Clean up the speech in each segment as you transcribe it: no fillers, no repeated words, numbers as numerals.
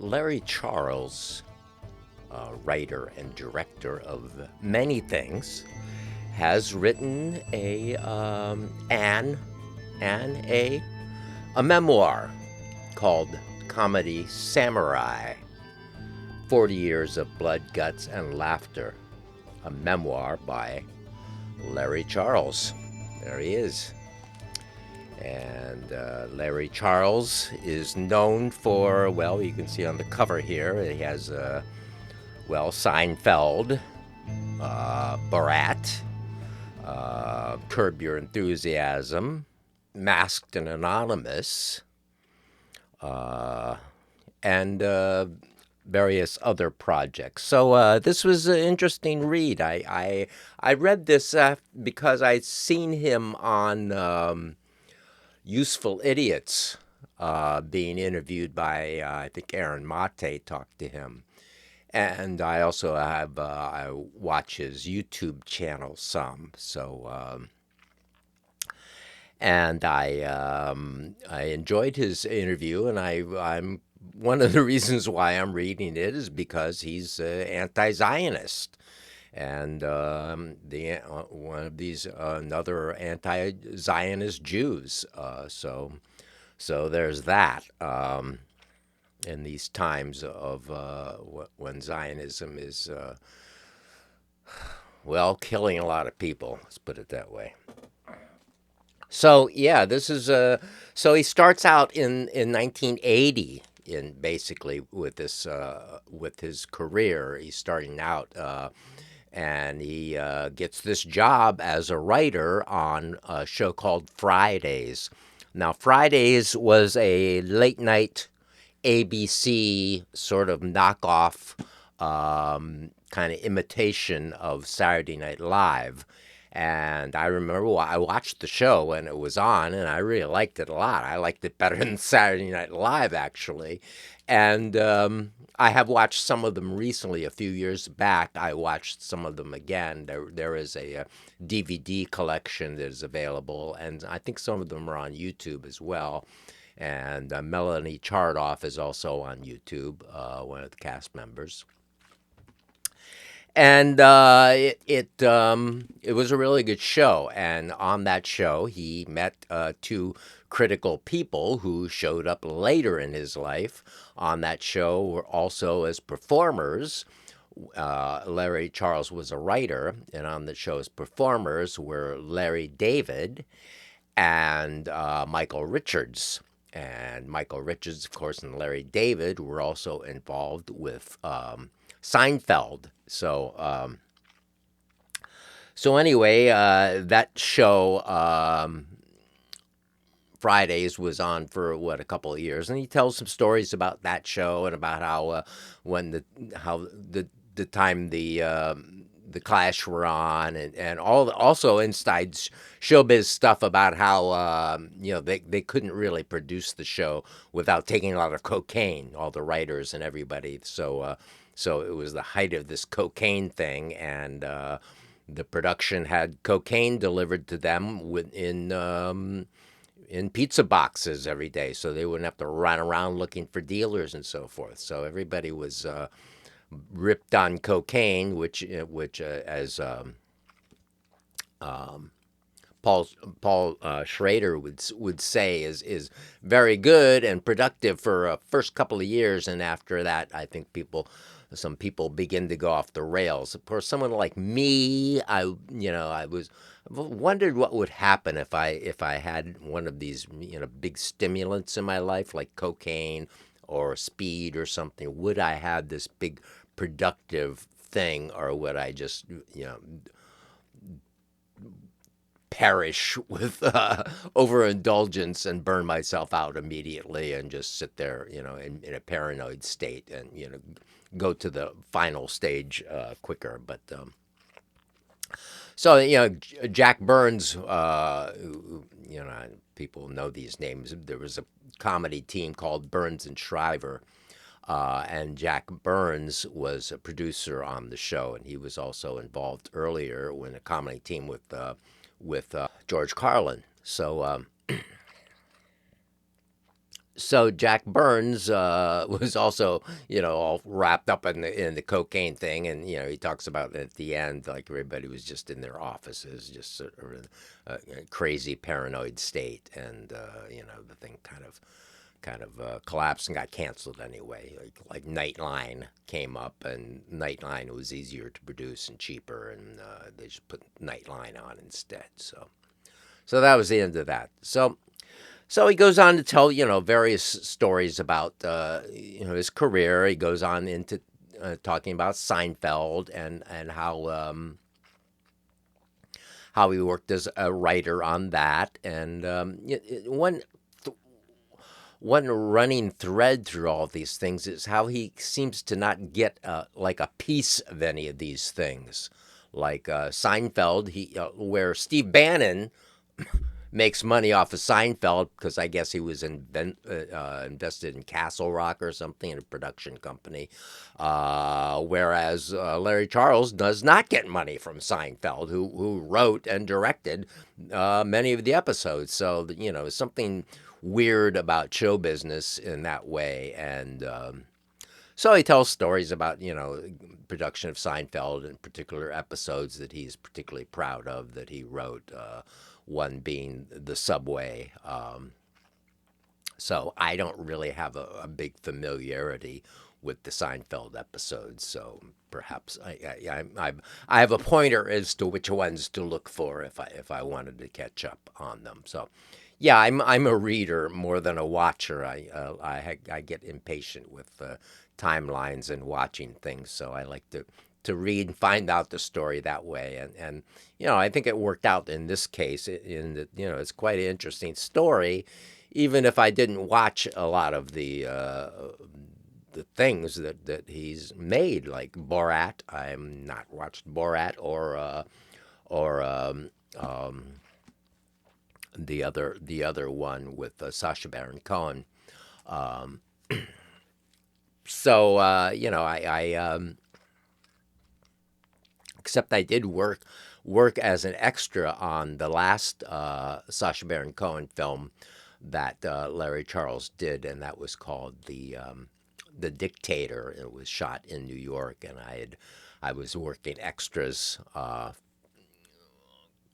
Larry Charles, writer and director of many things, has written a memoir called Comedy Samurai: 40 Years of Blood, Guts, and Laughter. A memoir by Larry Charles. There he is. And Larry Charles is known for, well, you can see on the cover here, he has, Seinfeld, Borat, Curb Your Enthusiasm, Masked and Anonymous, and various other projects. So this was an interesting read. I read this because I'd seen him on Useful Idiots, being interviewed by, I think Aaron Mate talked to him. And I also have, I watch his YouTube channel some. So, and I enjoyed his interview, and I'm one of the reasons why I'm reading it is because he's anti-Zionist, and one of these another anti-Zionist Jews. So there's that. In these times of when Zionism is killing a lot of people. Let's put it that way. So yeah, this is so he starts out in 1980 in basically with this with his career. He's starting out and he gets this job as a writer on a show called Fridays. Now Fridays was a late night ABC sort of knockoff kind of imitation of Saturday Night Live. And I remember I watched the show when it was on, and I really liked it a lot. I liked it better than Saturday Night Live, actually. And I have watched some of them recently. A few years back, I watched some of them again. There is a DVD collection that is available, and I think some of them are on YouTube as well. And Melanie Chardoff is also on YouTube, one of the cast members. And it was a really good show. And on that show, he met two critical people who showed up later in his life. On that show, were also as performers. Larry Charles was a writer, and on the show as performers were Larry David and Michael Richards. And Michael Richards, of course, and Larry David were also involved with Seinfeld. So anyway, that show Fridays was on for a couple of years, and he tells some stories about that show and about how the time the Clash were on, and also inside showbiz stuff about how they couldn't really produce the show without taking a lot of cocaine, all the writers and everybody. So it was the height of this cocaine thing, and the production had cocaine delivered to them in pizza boxes every day, so they wouldn't have to run around looking for dealers and so forth. So everybody was ripped on cocaine, which as Paul Schrader would say is very good and productive for a first couple of years, and after that, I think some people begin to go off the rails. Of course, someone like me, I wondered what would happen if I had one of these big stimulants in my life like cocaine or speed or something. Would I have this big productive thing, or would I just perish with overindulgence and burn myself out immediately and just sit there, in a paranoid state and, go to the final stage quicker. But so, Jack Burns, people know these names. There was a comedy team called Burns and Shriver. And Jack Burns was a producer on the show, and he was also involved earlier in a comedy team with George Carlin. So Jack Burns was also, all wrapped up in the cocaine thing, and he talks about at the end, like everybody was just in their offices, just sort of a crazy paranoid state, and the thing kind of collapsed and got canceled anyway. Like Nightline came up, and Nightline was easier to produce and cheaper, and they just put Nightline on instead. So that was the end of that. So he goes on to tell, various stories about, his career. He goes on into talking about Seinfeld and how he worked as a writer on that. And one running thread through all these things is how he seems to not get like a piece of any of these things. Like Seinfeld, where Steve Bannon makes money off of Seinfeld because I guess he was invested in Castle Rock or something in a production company, whereas Larry Charles does not get money from Seinfeld, who wrote and directed many of the episodes. So something weird about show business in that way, and so he tells stories about, production of Seinfeld and particular episodes that he's particularly proud of that he wrote, one being The Subway. So I don't really have a big familiarity with the Seinfeld episodes. So perhaps I have a pointer as to which ones to look for if I wanted to catch up on them. So yeah, I'm a reader more than a watcher. I get impatient with timelines and watching things, so I like to read and find out the story that way. And I think it worked out in this case. In that it's quite an interesting story, even if I didn't watch a lot of the things that he's made, like Borat. I'm not watched Borat or the other one with Sacha Baron Cohen. Um, so except I did work as an extra on the last Sacha Baron Cohen film that Larry Charles did, and that was called the Dictator. It was shot in New York, and I was working extras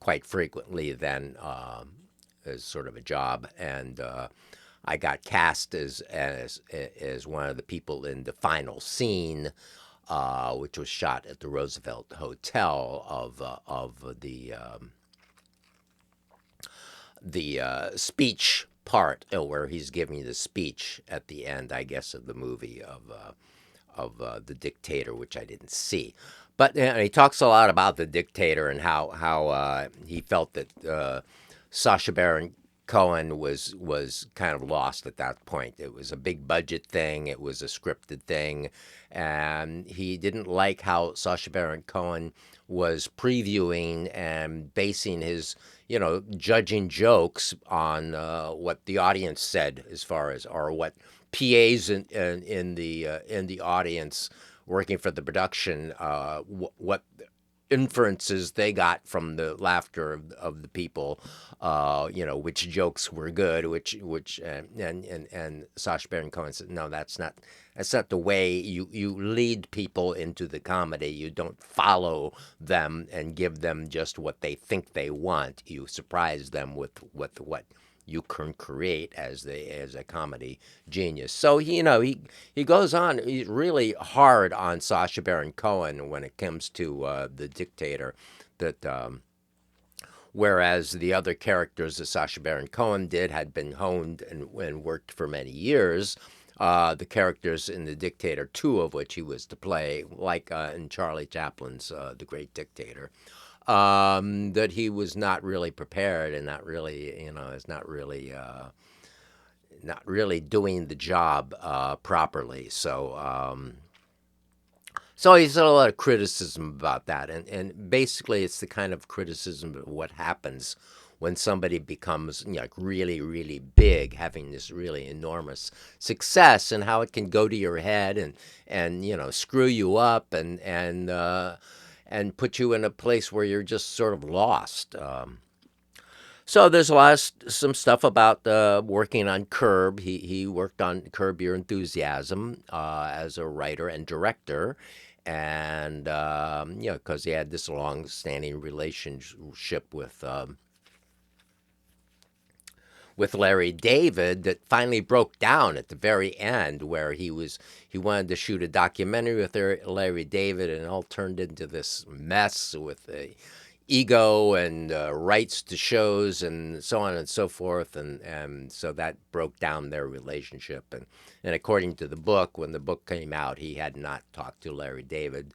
quite frequently then, as sort of a job, and I got cast as one of the people in the final scene, which was shot at the Roosevelt Hotel of the speech part, where he's giving the speech at the end, I guess, of the movie of the Dictator, which I didn't see. But he talks a lot about the Dictator and how he felt that Sacha Baron Cohen was kind of lost at that point. It was a big budget thing. It was a scripted thing, and he didn't like how Sacha Baron Cohen was previewing and basing his, judging jokes on what the audience said, as far as, or what PAs in the audience working for the production, what inferences they got from the laughter of the people, which jokes were good, which and Sacha Baron Cohen said, no, that's not the way you lead people into the comedy. You don't follow them and give them just what they think they want. You surprise them with what you can create as a comedy genius. So he goes on. He's really hard on Sacha Baron Cohen when it comes to the Dictator. That whereas the other characters that Sacha Baron Cohen did had been honed and worked for many years. The characters in The Dictator, two of which he was to play, like in Charlie Chaplin's The Great Dictator, that he was not really prepared and not really, is not really doing the job properly. So he's had a lot of criticism about that, and basically it's the kind of criticism of what happens when somebody becomes, like, really, really big, having this really enormous success, and how it can go to your head and screw you up and put you in a place where you're just sort of lost. So there's a lot of some stuff about working on Curb. He worked on Curb Your Enthusiasm as a writer and director, and because he had this long-standing relationship with Larry David that finally broke down at the very end, where he wanted to shoot a documentary with Larry David, and it all turned into this mess with ego and rights to shows and so on and so forth, and so that broke down their relationship. And according to the book, when the book came out, he had not talked to Larry David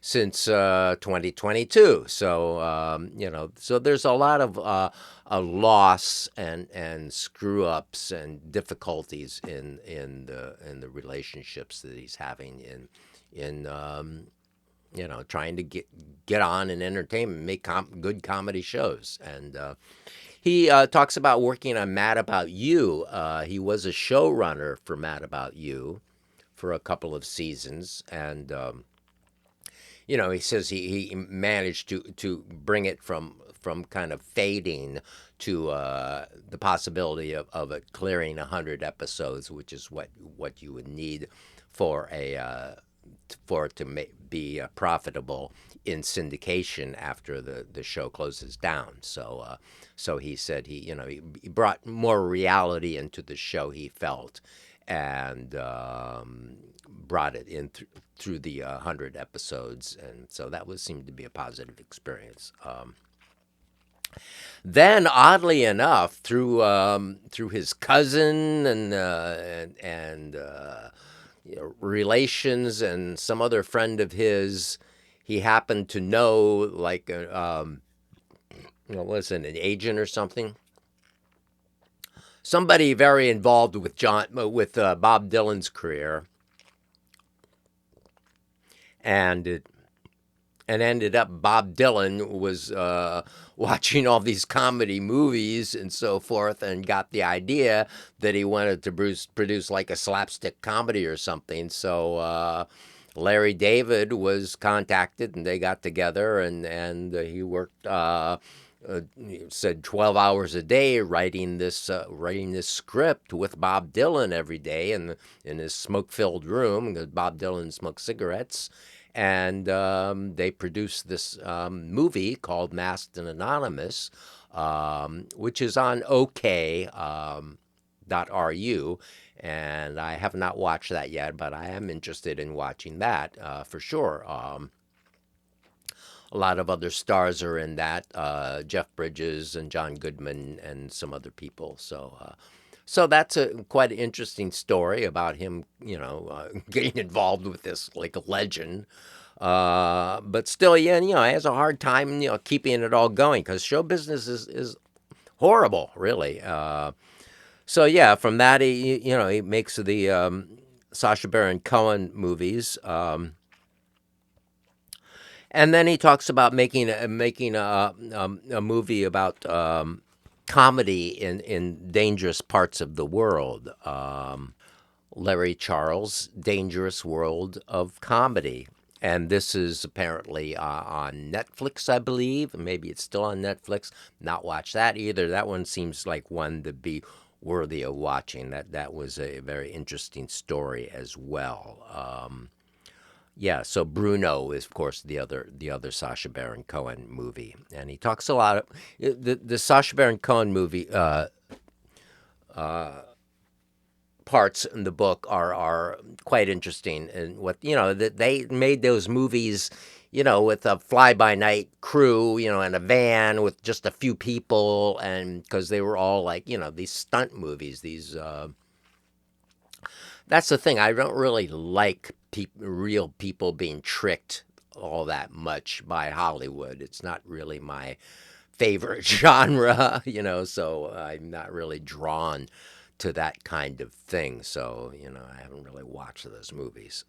since 2022. So so there's a lot of a loss and screw ups and difficulties in the relationships that he's having in trying to get on in entertainment, make good comedy shows. And he talks about working on Mad About You. He was a showrunner for Mad About You for a couple of seasons, and he says he managed to bring it from kind of fading to the possibility of it clearing 100 episodes, which is what you would need for for it to be profitable in syndication after the show closes down. So he said he brought more reality into the show, he felt, and brought it in through the 100 episodes, and so that was seemed to be a positive experience. Then, oddly enough, through his cousin and relations and some other friend of his, he happened to know, like what was it, an agent or something, somebody very involved with Bob Dylan's career, and ended up Bob Dylan was watching all these comedy movies and so forth, and got the idea that he wanted to produce like a slapstick comedy or something. So Larry David was contacted, and they got together, and he worked. Said 12 hours a day writing this script with Bob Dylan every day in his smoke-filled room, because Bob Dylan smoked cigarettes, and they produced this movie called Masked and Anonymous, which is on OK. .ru, and I have not watched that yet, but I am interested in watching that for sure. A lot of other stars are in that, Jeff Bridges and John Goodman and some other people. So that's a quite interesting story about him, getting involved with this like a legend. But still, yeah, he has a hard time, keeping it all going, because show business is horrible, really. So yeah, from that he makes the Sacha Baron Cohen movies. And then he talks about making a movie about comedy in dangerous parts of the world. Larry Charles' Dangerous World of Comedy. And this is apparently on Netflix, I believe. Maybe it's still on Netflix. Not watched that either. That one seems like one to be worthy of watching. That was a very interesting story as well. Yeah, so Bruno is, of course, the other Sacha Baron Cohen movie, and he talks a lot of the Sacha Baron Cohen movie parts in the book are quite interesting, and what that they made those movies, with a fly by night crew, in a van with just a few people, and because they were all like these stunt movies, these. That's the thing. I don't really like real people being tricked all that much by Hollywood. It's not really my favorite genre, so I'm not really drawn to that kind of thing. So, I haven't really watched those movies.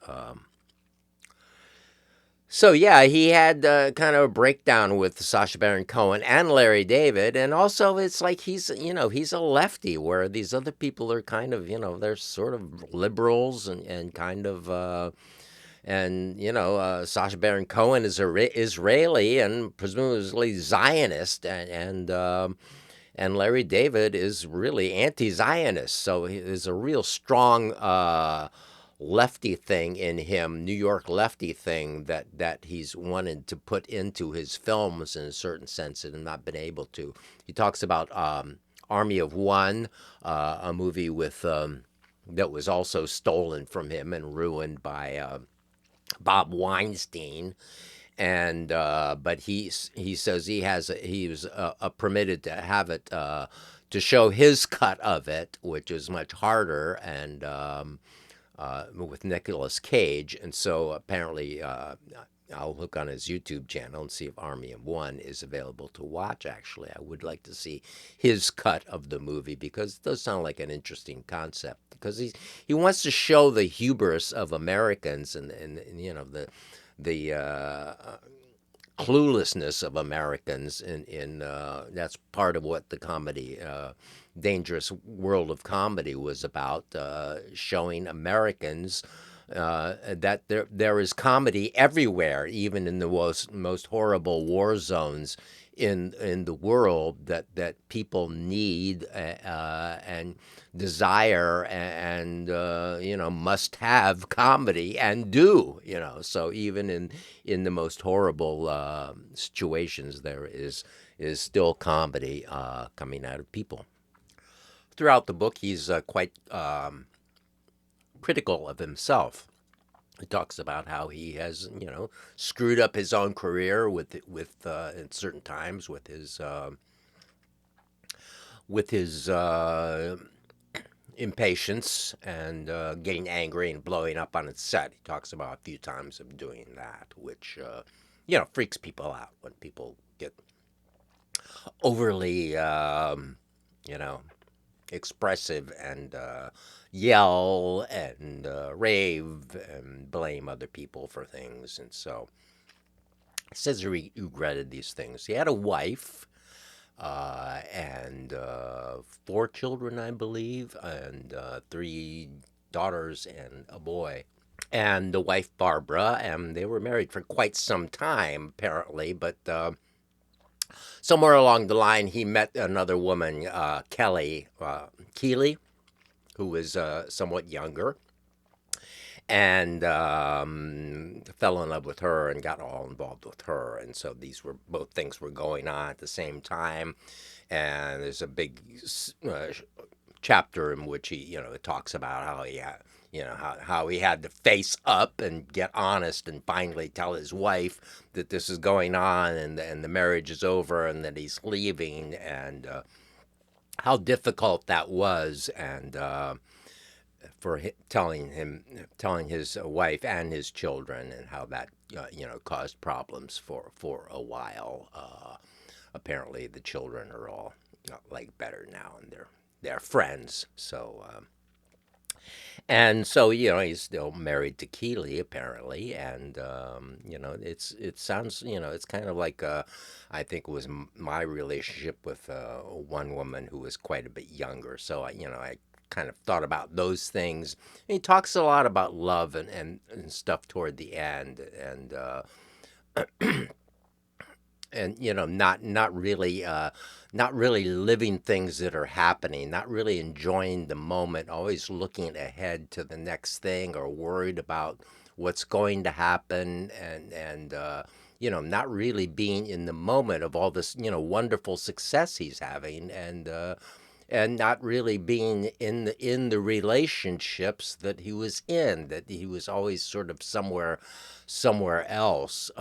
So yeah, he had kind of a breakdown with Sacha Baron Cohen and Larry David, and also it's like he's a lefty, where these other people are kind of they're sort of liberals and kind of Sacha Baron Cohen is Israeli and presumably Zionist, And Larry David is really anti-Zionist, so there's a real strong lefty thing in him, New York lefty thing that he's wanted to put into his films in a certain sense and not been able to. He talks about Army of One, a movie with that was also stolen from him and ruined by Bob Weinstein, and but he says he was permitted to have it to show his cut of it, which is much harder and with Nicolas Cage, and so apparently. I'll look on his YouTube channel and see if Army of One is available to watch. Actually, I would like to see his cut of the movie because it does sound like an interesting concept. Because he wants to show the hubris of Americans and you know the cluelessness of Americans in that's part of what the comedy Dangerous World of Comedy was about, showing Americans that there is comedy everywhere, even in the most horrible war zones in the world that people need and desire and you know must have comedy and do, you know. So even in the most horrible situations there is still comedy coming out of people. Throughout the book he's quite critical of himself. He talks about how he has, you know, screwed up his own career with at certain times with his impatience and getting angry and blowing up on its set. He talks about a few times of doing that, which you know freaks people out when people get overly, you know, expressive and yell and rave and blame other people for things. And so he says he regretted these things. He had a wife and four children, I believe, and three daughters and a boy. And the wife, Barbara, and they were married for quite some time, apparently, but somewhere along the line, he met another woman, Kelly Keeley, who was somewhat younger, and fell in love with her and got all involved with her. And so these were both things were going on at the same time. And there's a big chapter in which he, you know, talks about how he had, you know, how he had to face up and get honest and finally tell his wife that this is going on and the marriage is over and that he's leaving and how difficult that was and for telling his wife and his children and how that you know caused problems for a while. Apparently, the children are all like better now and they're friends. So and so you know he's still married to Keeley apparently, and you know it sounds you know it's kind of like I think it was my relationship with one woman who was quite a bit younger. So you know I kind of thought about those things. And he talks a lot about love and stuff toward the end, and you know not really living things that are happening, not really enjoying the moment, always looking ahead to the next thing or worried about what's going to happen and you know not really being in the moment of all this you know wonderful success he's having and not really being in the relationships that he was in, that he was always sort of somewhere else.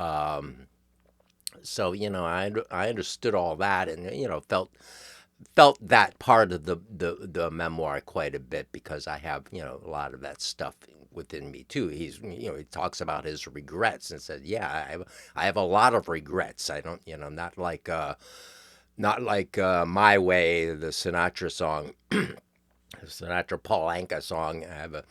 So you know I understood all that and you know felt that part of the memoir quite a bit because I have you know a lot of that stuff within me too. He's you know he talks about his regrets and said yeah I have a lot of regrets. I don't you know not like My Way, the Sinatra song, Sinatra Paul Anka song. I have a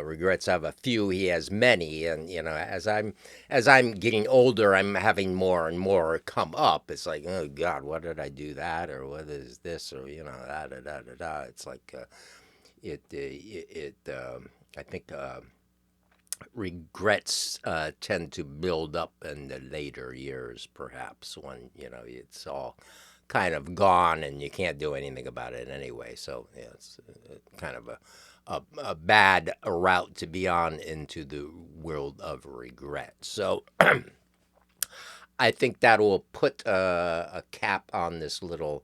regrets. I have a few. He has many, and you know, as I'm getting older, I'm having more and more come up. It's like, oh God, what did I do that, or what is this, or you know, da da da da da. It's like I think regrets tend to build up in the later years, perhaps when you know it's all kind of gone, and you can't do anything about it anyway. So yeah, it's kind of a bad route to be on into the world of regret. So I think that will put a cap on this little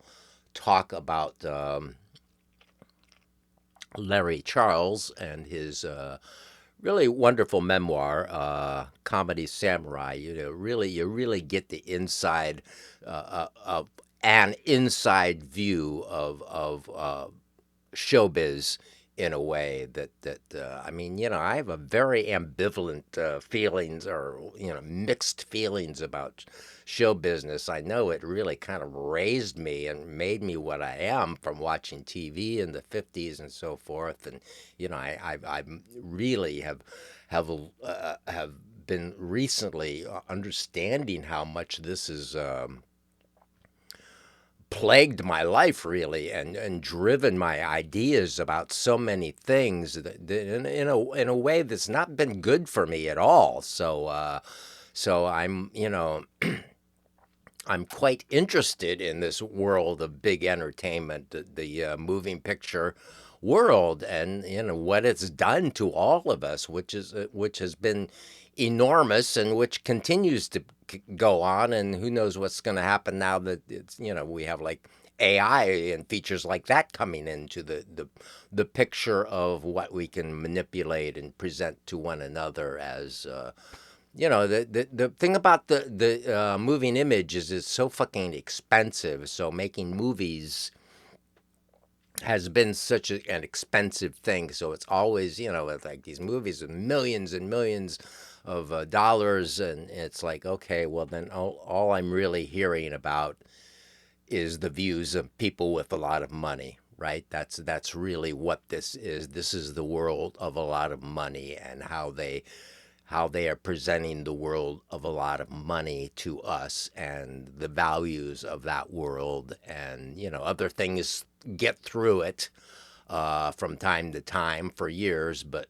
talk about Larry Charles and his really wonderful memoir, Comedy Samurai. You really get the inside of an inside view of showbiz in a way that I mean, I have a very ambivalent feelings, or mixed feelings about show business. I know it really kind of raised me and made me what I am from watching TV in the '50s and so forth. And I really have been recently understanding how much this is. Plagued my life really, and driven my ideas about so many things that in a way that's not been good for me at all. So I'm I'm quite interested in this world of big entertainment, the moving picture world, and what it's done to all of us, which has been enormous, and which continues to go on. And who knows what's going to happen now that it's we have like AI and features like that coming into the picture of what we can manipulate and present to one another as. The thing about the moving image is it's so fucking expensive. So making movies has been such an expensive thing. So it's always, with like these movies with millions and millions of dollars. And it's like, okay, well, then all I'm really hearing about is the views of people with a lot of money. Right, that's really what this is. This is the world of a lot of money, and how they are presenting the world of a lot of money to us, and the values of that world, and other things get through it from time to time for years. But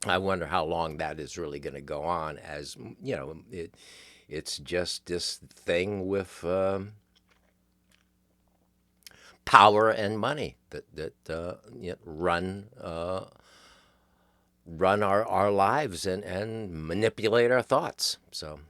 I wonder how long that is really going to go on, as it's just this thing with power and money that run our lives and manipulate our thoughts. So